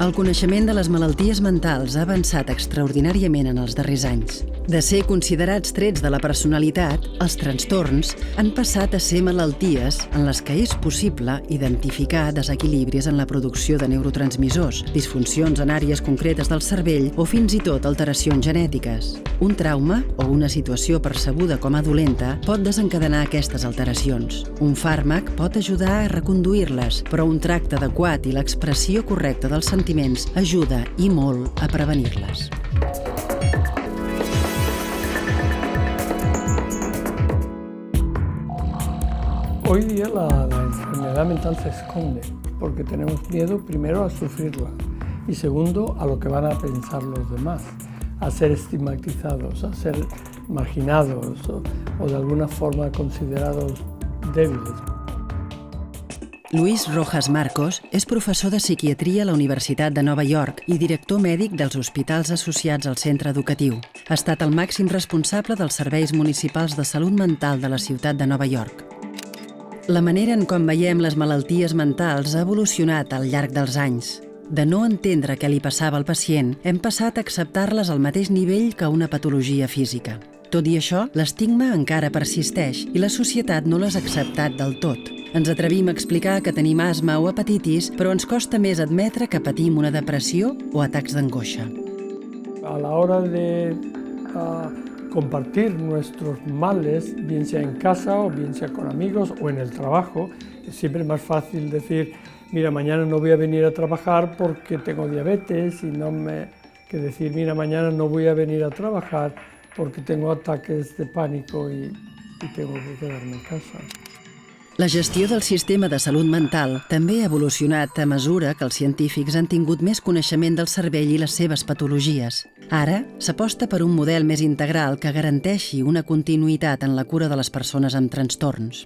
El coneixement de les malalties mentals ha avançat extraordinàriament en els darrers anys. De ser considerats trets de la personalitat, els trastorns han passat a ser malalties en les que és possible identificar desequilibris en la producció de neurotransmissors, disfuncions en àrees concretes del cervell o fins i tot alteracions genètiques. Un trauma o una situació percebuda com a dolenta pot desencadenar aquestes alteracions. Un fàrmac pot ajudar a reconduir-les, però un tracte adequat i l'expressió correcta dels sentiments ajuda i molt a prevenir-les. Hoy día la enfermedad mental se esconde porque tenemos miedo primero a sufrirla y segundo a lo que van a pensar los demás, a ser estigmatizados, a ser marginados o de alguna forma considerados débiles. Luis Rojas Marcos és professor de psiquiatria a la Universitat de Nova York i director mèdic dels hospitals associats al centre educatiu. Ha estat el màxim responsable dels serveis municipals de salut mental de la ciutat de Nova York. La manera en com veiem les malalties mentals ha evolucionat al llarg dels anys. De no entendre què li passava al pacient, hem passat a acceptar-les al mateix nivell que una patologia física. Tot i això, l'estigma encara persisteix i la societat no l'ha acceptat del tot. Ens atrevim a explicar que tenim asma o hepatitis, però ens costa més admetre que patim una depressió o atacs d'angoixa. A la hora de compartir nuestros males, bien sea en casa o bien sea con amigos o en el trabajo, es siempre más fácil decir, mira, mañana no voy a venir a trabajar porque tengo diabetes, que decir, mira, mañana no voy a venir a trabajar porque tengo ataques de pánico y tengo que quedarme en casa. La gestió del sistema de salut mental també ha evolucionat a mesura que els científics han tingut més coneixement del cervell i les seves patologies. Ara s'aposta per un model més integral que garanteixi una continuïtat en la cura de les persones amb trastorns.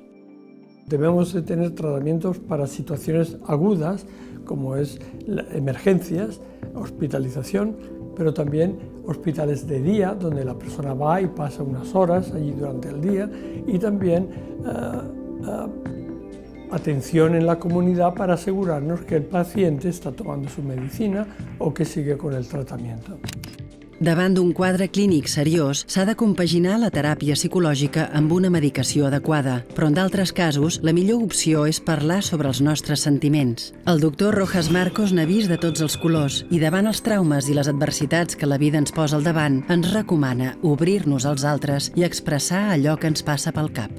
Debemos de tener tratamientos para situaciones agudas, como es emergencias, hospitalización, pero también hospitales de día, donde la persona va y pasa unas horas allí durante el día, y también atención en la comunidad para asegurarnos que el paciente está tomando su medicina o que sigue con el tratamiento. Davant d'un quadre clínic seriós, s'ha de compaginar la teràpia psicològica amb una medicació adequada, però en d'altres casos la millor opció és parlar sobre els nostres sentiments. El doctor Rojas Marcos n'ha vist de tots els colors i davant els traumes i les adversitats que la vida ens posa al davant, ens recomana obrir-nos als altres i expressar allò que ens passa pel cap.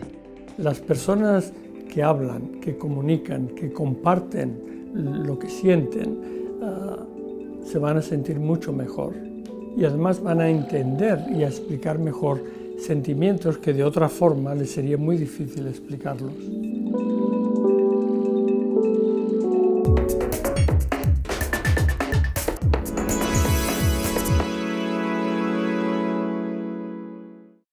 Las personas que hablan, que comunican, que comparten lo que sienten, se van a sentir mucho mejor. Y además van a entender y a explicar mejor sentimientos que de otra forma les sería muy difícil explicarlos.